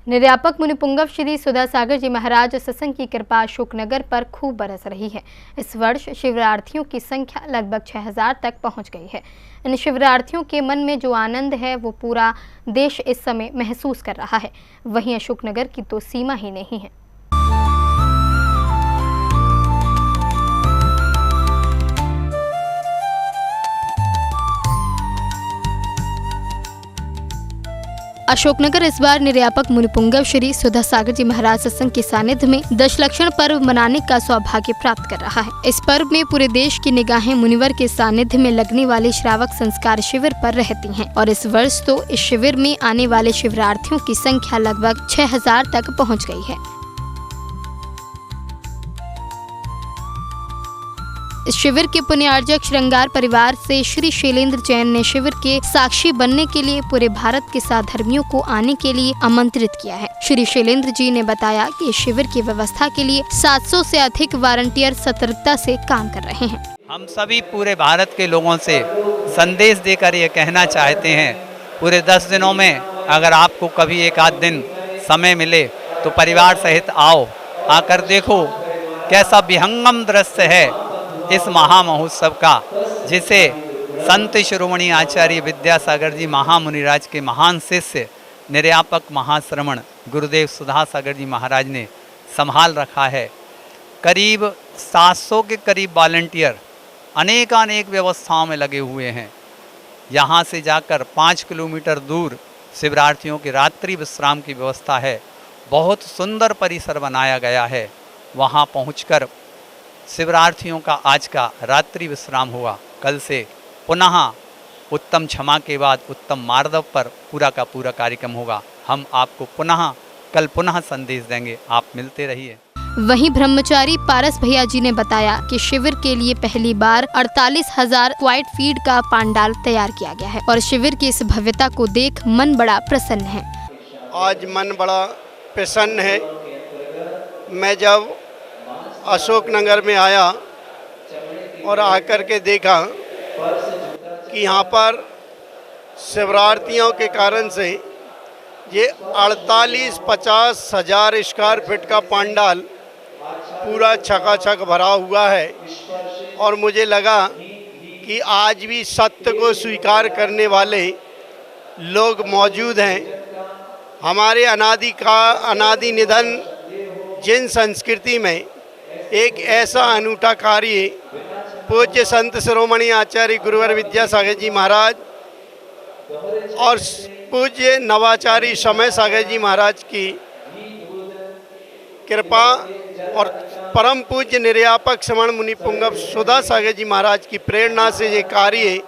निर्यापक मुनिपुंगव श्री सुधा सागर जी महाराज सत्संग की कृपा अशोकनगर पर खूब बरस रही है। इस वर्ष शिवरार्थियों की संख्या लगभग 6000 तक पहुंच गई है। इन शिवरार्थियों के मन में जो आनंद है वो पूरा देश इस समय महसूस कर रहा है। वहीं अशोकनगर की तो सीमा ही नहीं है। अशोकनगर इस बार निर्यापक मुनिपुंगव श्री सुधा सागर जी महाराज सत्संग के सानिध्य में दशलक्षण पर्व मनाने का सौभाग्य प्राप्त कर रहा है। इस पर्व में पूरे देश की निगाहें मुनिवर के सानिध्य में लगने वाले श्रावक संस्कार शिविर पर रहती हैं और इस वर्ष तो इस शिविर में आने वाले शिवरार्थियों की संख्या लगभग 6000 तक पहुँच गई है। इस शिविर के पुण्यार्जक श्रृंगार परिवार से श्री शैलेंद्र जैन ने शिविर के साक्षी बनने के लिए पूरे भारत के साथ धर्मियों को आने के लिए आमंत्रित किया है। श्री शैलेंद्र जी ने बताया कि इस शिविर की व्यवस्था के लिए 700 से अधिक वॉलंटियर सतर्कता से काम कर रहे हैं। हम सभी पूरे भारत के लोगों से संदेश देकर ये कहना चाहते हैं, पूरे 10 दिनों में अगर आपको कभी एक आध दिन समय मिले तो परिवार सहित आओ, आकर देखो कैसा विहंगम दृश्य है इस महामहोत्सव का, जिसे संत शिरोमणि आचार्य विद्यासागर जी महामुनिराज के महान शिष्य निर्यापक महाश्रमण गुरुदेव सुधा सागर जी महाराज ने संभाल रखा है। करीब 700 के करीब वॉलंटियर अनेक व्यवस्थाओं में लगे हुए हैं। यहाँ से जाकर 5 किलोमीटर दूर शिवरार्थियों के रात्रि विश्राम की व्यवस्था है। बहुत सुंदर परिसर बनाया गया है। वहाँ पहुँचकर शिवरार्थियों का आज का रात्रि विश्राम हुआ। कल से पुनः उत्तम क्षमा के बाद उत्तम मार्दव पर पूरा का पूरा कार्यक्रम होगा। हम आपको कल पुनः संदेश देंगे, आप मिलते रहिए। वहीं ब्रह्मचारी पारस भैया जी ने बताया कि शिविर के लिए पहली बार 48,000 स्क्वायर फीट का पंडाल तैयार किया गया है और शिविर की इस भव्यता को देख मन बड़ा प्रसन्न है। आज मन बड़ा प्रसन्न है। मैं जब अशोकनगर में आया और आकर के देखा कि यहाँ पर शिवरार्थियों के कारण से ये 48-50 हज़ार स्क्वायर फीट का पंडाल पूरा छकाछक भरा हुआ है और मुझे लगा कि आज भी सत्य को स्वीकार करने वाले लोग मौजूद हैं। हमारे अनादि निधन जिन संस्कृति में एक ऐसा अनूठा कार्य पूज्य संत शिरोमणि आचार्य गुरुवर विद्यासागर जी महाराज और पूज्य नवाचार्य समय सागर जी महाराज की कृपा और परम पूज्य निर्यापक श्रमण मुनिपुंगव सुधा सागर जी महाराज की प्रेरणा से ये कार्य,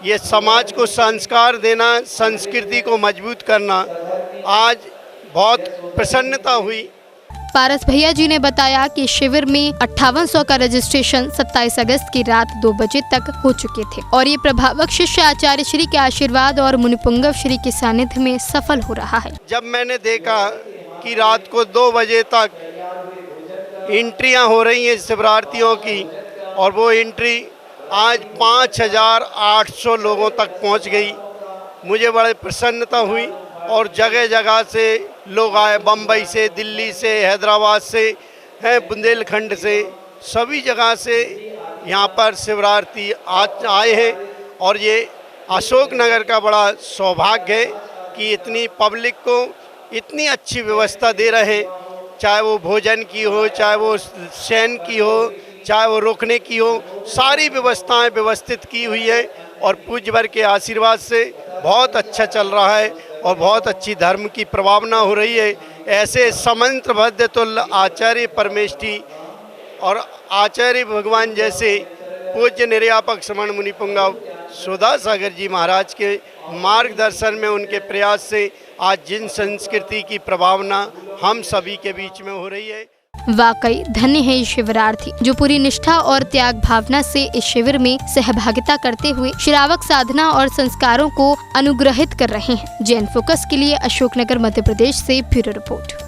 ये समाज को संस्कार देना, संस्कृति को मजबूत करना, आज बहुत प्रसन्नता हुई। पारस भैया जी ने बताया कि शिविर में 5800 का रजिस्ट्रेशन 27 अगस्त की रात 2 बजे तक हो चुके थे और ये प्रभावक शिष्य आचार्य श्री के आशीर्वाद और मुनिपुंगव श्री के सानिध्य में सफल हो रहा है। जब मैंने देखा कि रात को 2 बजे तक एंट्रियां हो रही हैं शिवरार्थियों की और वो एंट्री आज 5800 लोगों तक पहुंच गई, मुझे बड़ी प्रसन्नता हुई। और जगह जगह से लोग आए, बम्बई से, दिल्ली से, हैदराबाद से, हैं बुंदेलखंड से, सभी जगह से यहाँ पर शिवरार्थी आए हैं और ये अशोकनगर का बड़ा सौभाग्य है कि इतनी पब्लिक को इतनी अच्छी व्यवस्था दे रहे हैं, चाहे वो भोजन की हो, चाहे वो शयन की हो, चाहे वो रुकने की हो, सारी व्यवस्थाएं व्यवस्थित की हुई है और पूज्यवर के आशीर्वाद से बहुत अच्छा चल रहा है और बहुत अच्छी धर्म की प्रभावना हो रही है। ऐसे समंत्रबद्ध तुल्य आचार्य परमेष्ठी और आचार्य भगवान जैसे पूज्य निर्यापक श्रमण मुनिपुंगव सुधा सागर जी महाराज के मार्गदर्शन में, उनके प्रयास से आज जिन संस्कृति की प्रभावना हम सभी के बीच में हो रही है। वाकई धन्य है ये शिविरार्थी जो पूरी निष्ठा और त्याग भावना से इस शिविर में सहभागिता करते हुए श्रावक साधना और संस्कारों को अनुग्रहित कर रहे हैं। जैन फोकस के लिए अशोकनगर मध्य प्रदेश से ब्यूरो रिपोर्ट।